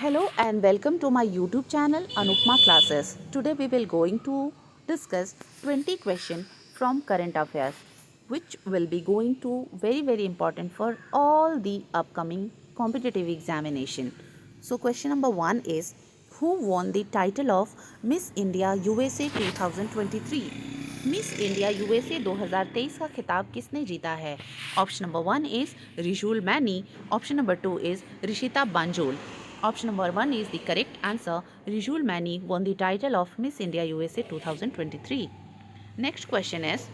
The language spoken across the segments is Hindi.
Hello and welcome to my YouTube channel Anupma Classes. Today we will going to discuss 20 questions from current affairs which will be going to very important for all the upcoming competitive examination. So question number 1 is, who won the title of Miss India USA 2023? Miss India USA 2023 का खिताब किसने जीता है? Option number 1 is Rijul Maini, option number 2 is Rishita Banjol. Option number 1 is the correct answer. Rijul Mani won the title of Miss India USA 2023. Next question is,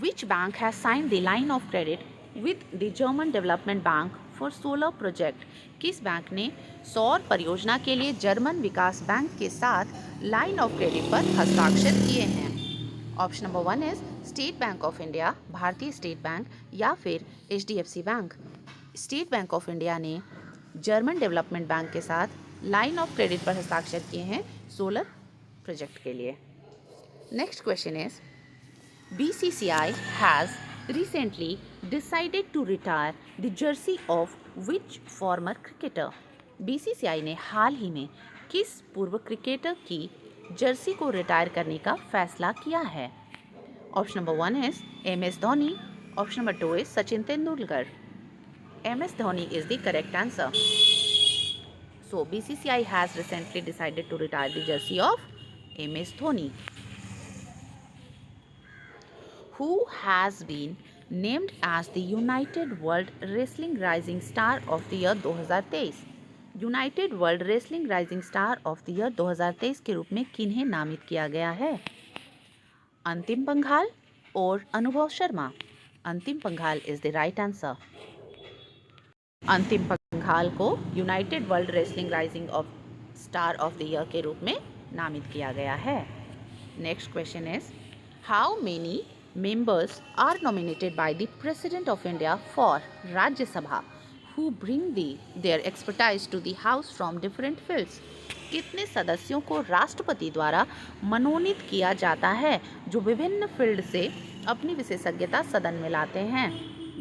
which bank has signed the line of credit with the German Development Bank for solar project? किस बैंक ने सौर परियोजना के लिए जर्मन विकास बैंक के साथ लाइन ऑफ क्रेडिट पर हस्ताक्षर किए हैं? Option number 1 is state bank of India, भारतीय स्टेट बैंक या फिर HDFC bank. State bank of India ने जर्मन डेवलपमेंट बैंक के साथ लाइन ऑफ क्रेडिट पर हस्ताक्षर किए हैं सोलर प्रोजेक्ट के लिए. Next question is, BCCI has recently decided to retire the jersey of which former cricketer? BCCI ने हाल ही में किस पूर्व क्रिकेटर की जर्सी को रिटायर करने का फैसला किया है? Option number 1 is MS Dhoni, option number 2 is Sachin Tendulkar. MS Dhoni is the correct answer. So BCCI has recently decided to retire the jersey of MS Dhoni. Who has been named as the United World Wrestling Rising Star of the Year 2023? United world wrestling rising star of the year 2023 के रूप में किन्हें नामित किया गया है? अंतिम पंघाल और Anubhav Sharma. Antim Panghal is the right answer. Antim Panghal को united world wrestling rising of star of the year के रूप में नामित किया गया है. Next question is, how many members are nominated by the president of India for Rajya Sabha who bring their expertise to the house from different fields? कितने सदस्यों को राष्ट्रपति द्वारा मनोनीत किया जाता है जो विभिन्न फील्ड से अपनी विशेषज्ञता सदन में लाते हैं?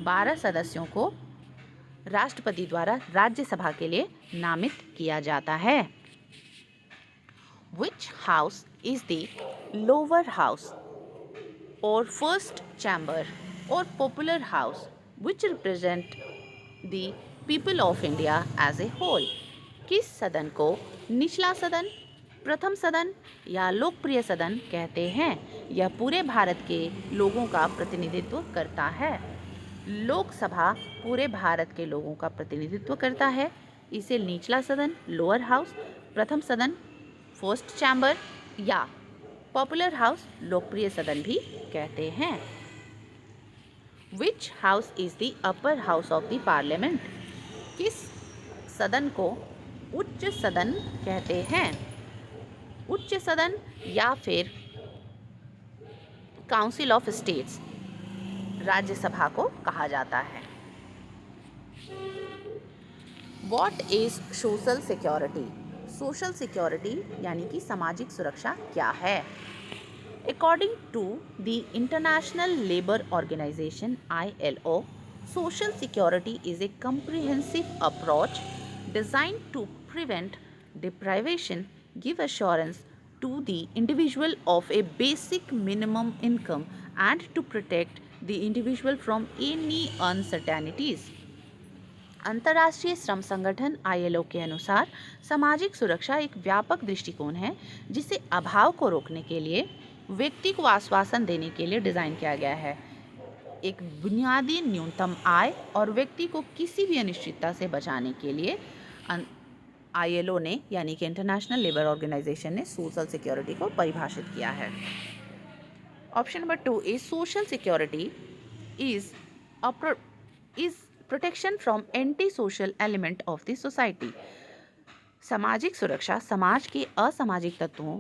12 सदस्यों को राष्ट्रपति द्वारा राज्यसभा के लिए नामित किया जाता है. Which house is the lower house or first chamber or popular house which represent the people of India as a whole? किस सदन को निचला सदन, प्रथम सदन या लोकप्रिय सदन कहते हैं? यह पूरे भारत के लोगों का प्रतिनिधित्व करता है. लोकसभा पूरे भारत के लोगों का प्रतिनिधित्व करता है. इसे निचला सदन, लोअर हाउस, प्रथम सदन, फर्स्ट चैम्बर या पॉपुलर हाउस, लोकप्रिय सदन भी कहते हैं. विच house is the upper house of the parliament? किस सदन को उच्च सदन कहते हैं? उच्च सदन या फिर काउंसिल ऑफ स्टेट्स राज्यसभा को कहा जाता है. What is social security? Social security यानी कि सामाजिक सुरक्षा क्या है? According to the International Labour Organization ILO, social security is a comprehensive approach designed to prevent deprivation, give assurance to the individual of a basic minimum income and to protect the individual from any uncertainties. अंतर्राष्ट्रीय श्रम संगठन ILO के अनुसार सामाजिक सुरक्षा एक व्यापक दृष्टिकोण है जिसे अभाव को रोकने के लिए, व्यक्ति को आश्वासन देने के लिए डिज़ाइन किया गया है. एक बुनियादी न्यूनतम आय और व्यक्ति को किसी भी अनिश्चितता से बचाने के लिए ILO ने यानी कि इंटरनेशनल लेबर ऑर्गेनाइजेशन ने सोशल सिक्योरिटी को परिभाषित किया है. Option number 2 is social security is protection from anti social element of the society. सामाजिक सुरक्षा समाज के असामाजिक तत्वों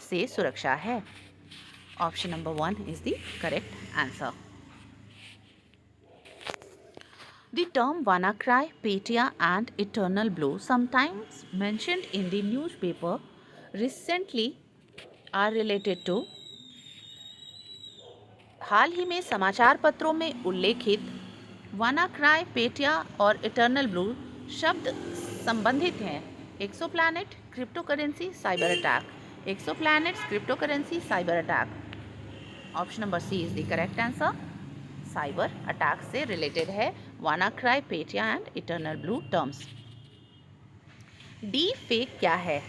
से सुरक्षा है. Option number 1 is the correct answer. The term WannaCry, Petya and Eternal Blue, sometimes mentioned in the newspaper recently, are related to. हाल ही में समाचार पत्रों में उल्लेखित WannaCry, पेटिया और इटर्नल ब्लू शब्द संबंधित हैं? Exoplanet, cryptocurrency, cyber attack. Exoplanets, cryptocurrency, cyber attack. Option number C is the correct answer. Cyber attack से रिलेटेड है WannaCry, Petya and Eternal Blue terms. Deepfake क्या है?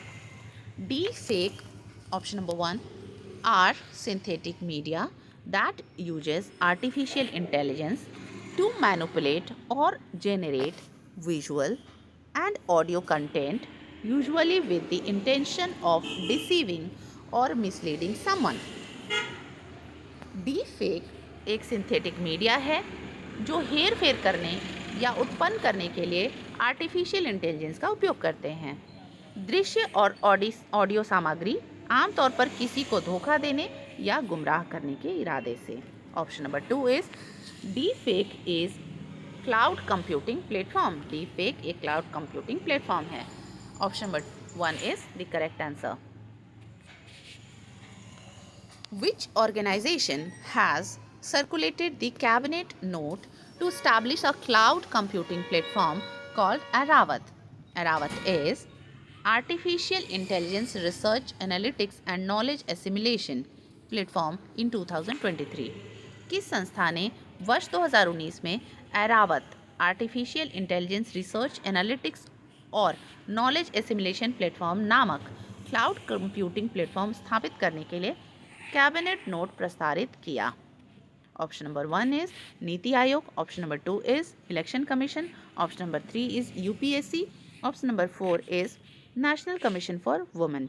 Deepfake, option number 1, are synthetic media that uses artificial intelligence to manipulate or generate visual and audio content, usually with the intention of deceiving or misleading someone. Deepfake एक सिंथेटिक मीडिया है जो हेर फेर करने या उत्पन्न करने के लिए आर्टिफिशियल इंटेलिजेंस का उपयोग करते हैं। दृश्य और ऑडियो सामग्री आमतौर पर किसी को धोखा देने या गुमराह करने के इरादे से। Option number 2 is deepfake is cloud computing platform. Deepfake एक क्लाउड कंप्यूटिंग प्लेटफॉर्म है। Option number 1 is the correct answer. Which organization has circulated the cabinet note to establish a cloud computing platform called Aravat? Aravat is Artificial Intelligence Research Analytics and Knowledge Assimilation Platform in 2023. किस संस्था ने वर्ष 2019 में Airavat artificial intelligence research analytics और नॉलेज एसिमिलेशन प्लेटफॉर्म नामक क्लाउड कंप्यूटिंग प्लेटफॉर्म स्थापित करने के लिए कैबिनेट नोट प्रस्तावित किया? Option number 1 is NITI Aayog. Option number 2 is election commission. Option number 3 is UPSC. Option number 4 is national commission for women.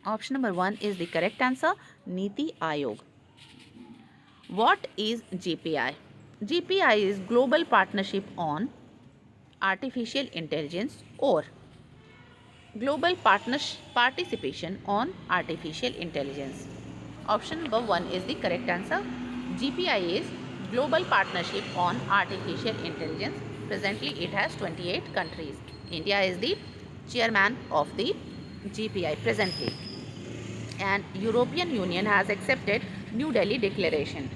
Option number 1 is the correct answer, NITI Aayog. What is GPI? GPI is global partnership on artificial intelligence और global participation on artificial intelligence. Option number 1 is the correct answer. GPI is Global Partnership on Artificial Intelligence. Presently it has 28 countries. India is the chairman of the GPI presently. And European Union has accepted New Delhi Declaration.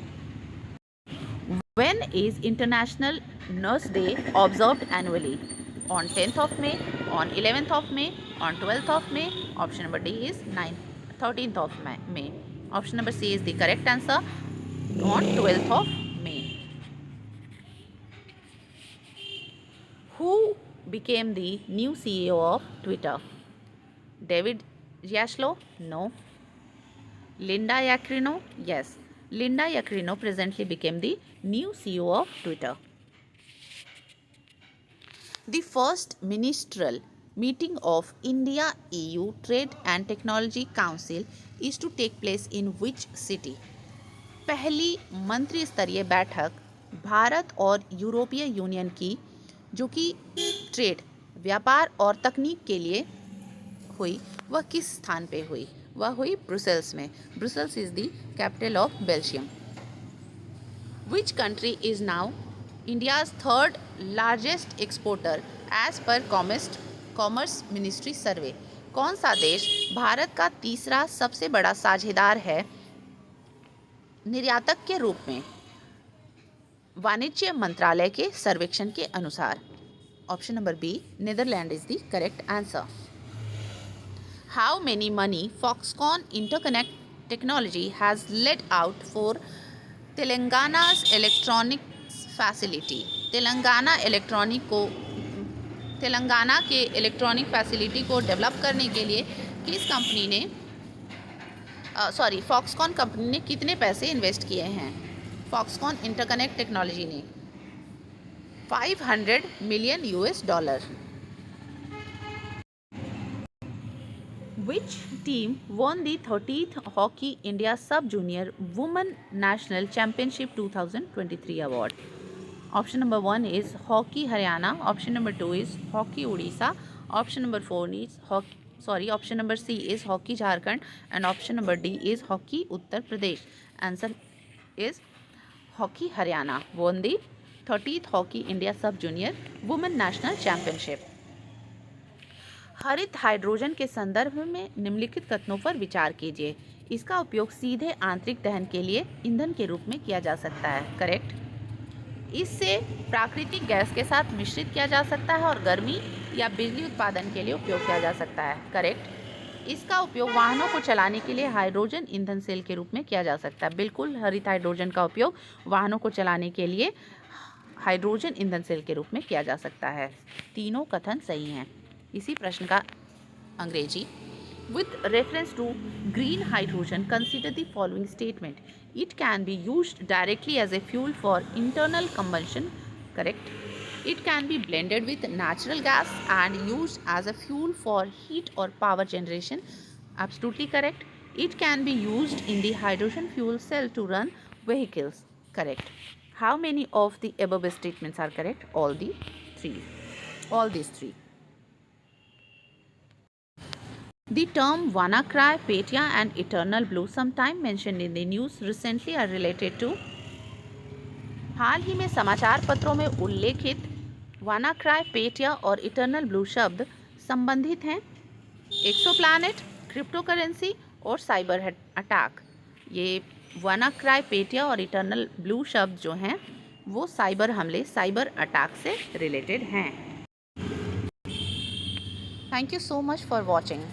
When is International Nurse Day observed annually? On 10th of May, on 11th of May, on 12th of May. Option number D is 13th of May. Option number C is the correct answer, on 12th of May. Who became the new CEO of Twitter? David Yashlo? No. Linda Yaccarino? Yes. Linda Yaccarino presently became the new CEO of Twitter. The first ministerial meeting of India EU Trade and Technology Council is to take place in which city? पहली मंत्री स्तरीय बैठक भारत और यूरोपीय यूनियन की जो कि ट्रेड, व्यापार और तकनीक के लिए हुई, वह किस स्थान पे हुई? वह हुई ब्रुसेल्स में। Brussels is the capital of Belgium. Which country is now India's third largest exporter as per Commerce Ministry survey? कौन सा देश भारत का तीसरा सबसे बड़ा साझेदार है निर्यातक के रूप में, वाणिज्य मंत्रालय के सर्वेक्षण के अनुसार? Option number B, Netherland is the correct answer. How many money Foxconn interconnect technology has led out for Telangana's electronics facility? Telangana के इलेक्ट्रॉनिक फैसिलिटी को डेवलप करने के लिए किस कंपनी ने फॉक्सकॉन कंपनी ने कितने पैसे इन्वेस्ट किए हैं? फॉक्सकॉन इंटरकनेक्ट टेक्नोलॉजी ने $500 million US. Which team won the 30th Hockey India Sub Junior Women National Championship 2023 award? Option number 1 is Hockey Haryana. Option number 2 is Hockey Odisha. Option number 4 is option number C is Hockey Jharkhand, and option number D is Hockey Uttar Pradesh. Answer is Hockey Haryana won the 30th Hockey India Sub Junior Women National Championship. हरित हाइड्रोजन के संदर्भ में निम्नलिखित कथनों पर विचार कीजिए। इसका उपयोग सीधे आंतरिक दहन के लिए ईंधन के रूप में किया जा सकता है। करेक्ट। इससे प्राकृतिक गैस के साथ मिश्रित किया जा सकता है और गर्मी या बिजली उत्पादन के लिए उपयोग किया जा सकता है। करेक्ट। इसका उपयोग वाहनों को चलाने के लिए हाइड्रोजन ईंधन सेल के रूप में किया जा सकता है। बिल्कुल, हरित हाइड्रोजन का उपयोग वाहनों को चलाने के लिए हाइड्रोजन ईंधन सेल के रूप में किया जा सकता है। तीनों कथन सही हैं। इसी प्रश्न का अंग्रेजी। With reference to green hydrogen, consider the following statement. It can be used directly as a fuel for internal combustion. Correct. It can be blended with natural gas and used as a fuel for heat or power generation. Absolutely correct. It can be used in the hydrogen fuel cell to run vehicles. Correct. How many of the above statements are correct? All these three. The term WannaCry, Petya and Eternal Blue, sometime mentioned in the news recently, are related to. हाल ही में समाचार पत्रों में उल्लेखित WannaCry, Petya और Eternal Blue शब्द संबंधित हैं एक्सोप्लैनेट, क्रिप्टोकरेंसी और साइबर अटैक। ये WannaCry, Petya और Eternal Blue शब्द जो हैं वो साइबर हमले, साइबर अटैक से रिलेटेड हैं। Thank you so much for watching.